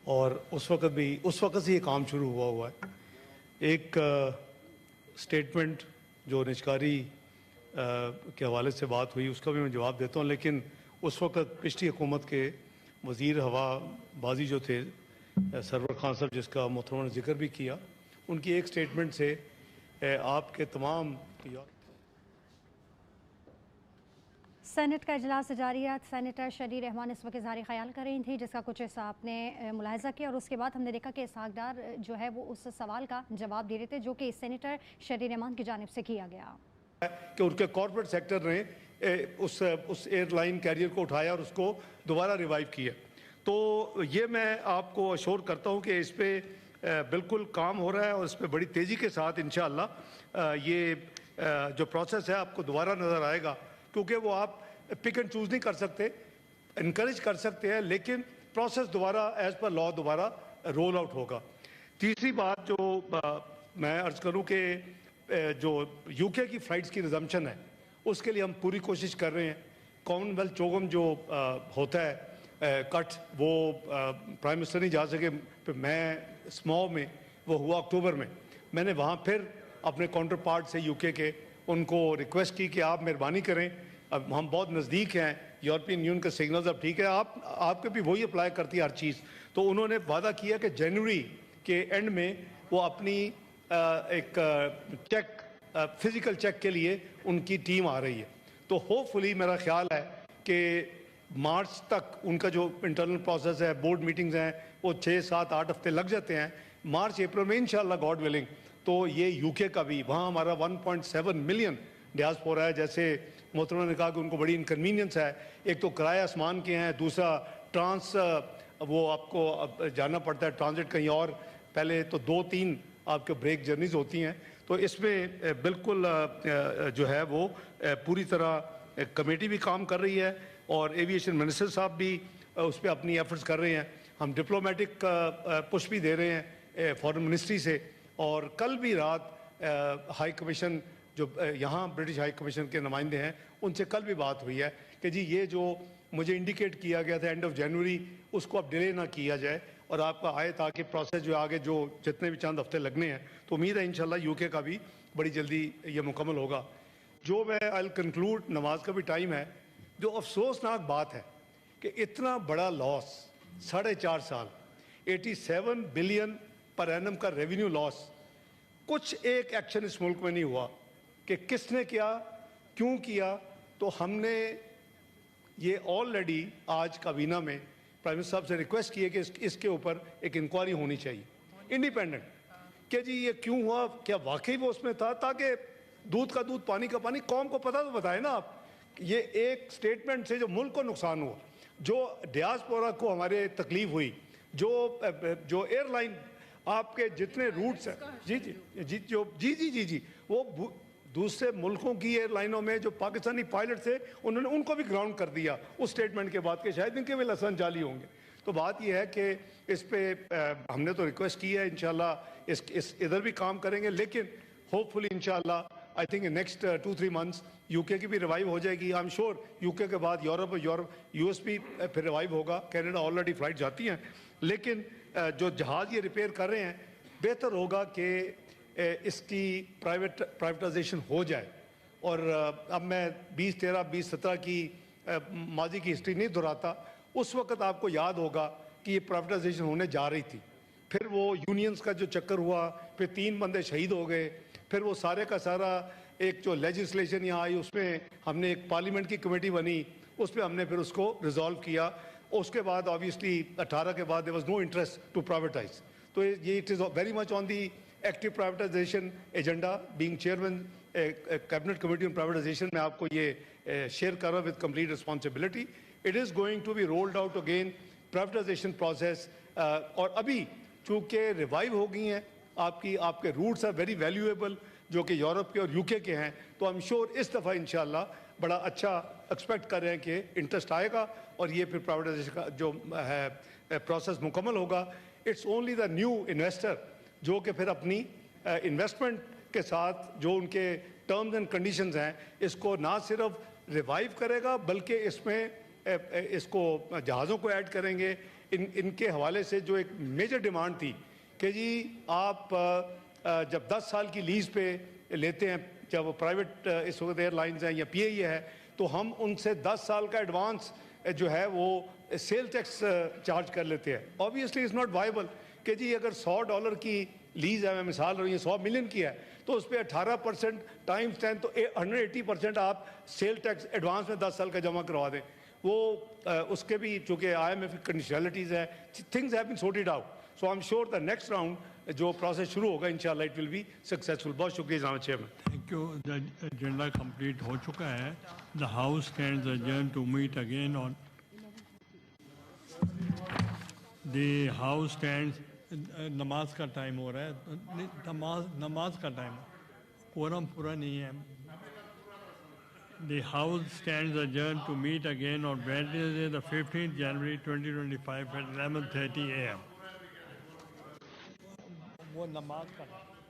اور اس وقت سے یہ کام شروع ہوا ہے. ایک سٹیٹمنٹ جو نجکاری کے حوالے سے بات ہوئی اس کا بھی میں جواب دیتا ہوں، لیکن اس وقت پچھلی حکومت کے وزیر ہوا بازی جو تھے سرور خان صاحب، جس کا محترمہ نے ذکر بھی کیا، ان کی ایک سٹیٹمنٹ سے آپ کے تمام سینٹ کا اجلاس جاری ہے. سینیٹر شرری رحمان اس وقت اظہار خیال کر رہی تھیں، جس کا کچھ حصہ آپ نے ملاحظہ کیا، اور اس کے بعد ہم نے دیکھا کہ اسحاق ڈار جو ہے وہ اس سوال کا جواب دے رہے تھے جو کہ سینیٹر شرری رحمان کی جانب سے کیا گیا کہ ان کے کارپوریٹ سیکٹر نے اس ایئر لائن کیریئر کو اٹھایا اور اس کو دوبارہ ریوائیو کیا. تو یہ میں آپ کو اشور کرتا ہوں کہ اس پہ بالکل کام ہو رہا ہے اور اس پہ بڑی تیزی کے ساتھ انشاءاللہ یہ جو پروسیس ہے آپ کو دوبارہ نظر آئے گا، کیونکہ وہ آپ پک اینڈ چوز نہیں کر سکتے، انکریج کر سکتے ہیں، لیکن پروسیس دوبارہ ایز پر لا دوبارہ رول آؤٹ ہوگا. تیسری بات جو میں عرض کروں کہ جو یو کے کی فلائٹس کی ریزمپشن ہے اس کے لیے ہم پوری کوشش کر رہے ہیں. کامن ویلتھ چوگم جو ہوتا ہے کٹ، وہ پرائم منسٹر نہیں جا سکے، میں اسماؤ میں وہ ہوا اکتوبر میں نے وہاں پھر اپنے کاؤنٹر پارٹ سے یو کے ان کو ریکویسٹ کی کہ آپ مہربانی کریں، اب ہم بہت نزدیک ہیں یورپین یونین کے سگنلز، اب ٹھیک ہے آپ کے بھی وہی اپلائی کرتی ہے ہر چیز. تو انہوں نے وعدہ کیا کہ جنوری کے اینڈ میں وہ اپنی ایک چیک فزیکل چیک کے لیے ان کی ٹیم آ رہی ہے. تو ہوپ فلی میرا خیال ہے کہ مارچ تک ان کا جو انٹرنل پروسیس ہے، بورڈ میٹنگز ہیں، وہ 6 7 8 ہفتے لگ جاتے ہیں. مارچ اپریل میں انشاءاللہ گاڈ ولنگ تو یہ یو کے کا بھی، وہاں ہمارا 1.7 ملین ڈیاسپورا ہے. جیسے محترمہ نے کہا کہ ان کو بڑی انکنوینئنس ہے، ایک تو کرایہ آسمان کے ہیں، دوسرا ٹرانس وہ آپ کو جانا پڑتا ہے ٹرانزٹ کہیں اور، پہلے تو 2-3 آپ کے بریک جرنیز ہوتی ہیں. تو اس میں بالکل جو ہے وہ پوری طرح کمیٹی بھی کام کر رہی ہے اور ایویشن منسٹر صاحب بھی اس پہ اپنی ایفرٹس کر رہے ہیں. ہم ڈپلومیٹک پش بھی دے رہے ہیں فارن منسٹری سے، اور کل بھی رات ہائی کمیشن جو یہاں برٹش ہائی کمیشن کے نمائندے ہیں ان سے کل بھی بات ہوئی ہے کہ جی یہ جو مجھے انڈیکیٹ کیا گیا تھا اینڈ آف جنوری، اس کو اب ڈیلے نہ کیا جائے اور آپ کا آئے تاکہ پروسیس جو آگے جو جتنے بھی چند ہفتے لگنے ہیں. تو امید ہے انشاءاللہ یو کے کا بھی بڑی جلدی یہ مکمل ہوگا. جو میں آئی کنکلوڈ، نماز کا بھی ٹائم ہے، جو افسوسناک بات ہے کہ اتنا بڑا لاس 4.5 سال 87 بلین پر اینم کا ریونیو لاس، کچھ ایک ایکشن اس ملک میں نہیں ہوا کہ کس نے کیا، کیوں کیا. تو ہم نے یہ آلریڈی آج کابینہ میں پرائم منسٹر صاحب سے ریکویسٹ کی ہے کہ اس کے اوپر ایک انکوائری ہونی چاہیے انڈیپینڈنٹ، کہ جی یہ کیوں ہوا، کیا واقعی وہ اس میں تھا، تاکہ دودھ کا دودھ پانی کا پانی، قوم کو پتہ تو بتائے نا آپ. یہ ایک سٹیٹمنٹ سے جو ملک کو نقصان ہوا، جو ڈیاسپورا کو ہمارے تکلیف ہوئی، جو ایئر لائن آپ کے جتنے روٹس ہیں جی وہ دوسرے ملکوں کی ایئر لائنوں میں جو پاکستانی پائلٹ تھے انہوں نے ان کو بھی گراؤنڈ کر دیا اس سٹیٹمنٹ کے بعد کہ شاید ان کے بھی لسن جعلی ہوں گے. تو بات یہ ہے کہ اس پہ ہم نے تو ریکویسٹ کی ہے، انشاءاللہ ادھر بھی کام کریں گے، لیکن ہوپ فلی انشاءاللہ I think next 2-3 months you کے کی بھی ریوائیو ہو جائے گی. آئی ایم شیور یو کے بعد یورپ یو ایس بھی پھر ریوائیو ہوگا. کینیڈا آلریڈی فلائٹ جاتی ہیں، لیکن جو جہاز یہ ریپیئر کر رہے ہیں بہتر ہوگا کہ اس کی پرائیویٹائزیشن ہو جائے. اور اب میں 2013 2017 کی ماضی کی ہسٹری نہیں دہراتا. اس وقت آپ کو یاد ہوگا کہ یہ پرائیویٹائزیشن ہونے جا رہی تھی، پھر وہ یونینز کا جو چکر ہوا، پھر 3 بندے شہید ہو گئے، پھر وہ سارے کا سارا ایک جو لیجسلیشن یہاں آئی، اس میں ہم نے ایک پارلیمنٹ کی کمیٹی بنی، اس پہ ہم نے پھر اس کو ریزالو کیا. اس کے بعد آبویسلی 18 کے بعد there was no interest to privatize. تو یہ it is very much on the active privatization agenda. Being chairman cabinet committee on privatization میں آپ کو یہ شیئر کر رہا ہوں with complete responsibility. It is going to be rolled out again privatization process. اور ابھی چونکہ ریوائیو ہو گئی ہیں آپ کے روٹس آر ویری ویلیویبل جو کہ یورپ کے اور یو کے ہیں. تو آئی ایم شیور اس دفعہ انشاءاللہ بڑا اچھا ایکسپیکٹ کر رہے ہیں کہ انٹرسٹ آئے گا اور یہ پھر پرائیویٹائزیشن کا جو ہے پروسیس مکمل ہوگا. It's only the new investor جو کہ پھر اپنی انویسٹمنٹ کے ساتھ جو ان کے ٹرمز اینڈ کنڈیشنز ہیں اس کو نہ صرف ریوائیو کرے گا بلکہ اس میں اس کو جہازوں کو ایڈ کریں گے, ان کے حوالے سے جو ایک میجر ڈیمانڈ تھی کہ جی آپ جب 10 سال کی لیز پہ لیتے ہیں، جب وہ پرائیویٹ اس وقت ایئر لائنز ہیں یا پی اے ہے، تو ہم ان سے 10 سال کا ایڈوانس جو ہے وہ سیل ٹیکس چارج کر لیتے ہیں. آبویسلی از ناٹ وائبل کہ جی اگر $100 کی لیز ہے، میں مثال رہی ہوں 100 ملین کی ہے، تو اس پہ 18% ٹائمز 10 تو 180% آپ سیل ٹیکس ایڈوانس میں 10 سال کا جمع کروا دیں. وہ اس کے بھی چونکہ آئی ایم ایف کنڈیشنلٹیز ہے، things have been sorted out. So I am sure the next round جو پروسیس شروع ہوگا انشاءاللہ اٹ ول بی سکسیزفل. بہت شکریہ جناب chairman. Thank you. Agenda complete ہو چکا ہے. The house stands adjourned to meet again on the house stands. نماز کا ٹائم ہو رہا ہے. نماز کا ٹائم قورم پورا نہیں ہے. The house stands adjourned to meet again on Wednesday the 15th January 2025 at 11:30 AM. وہ نماز کا ٹائم.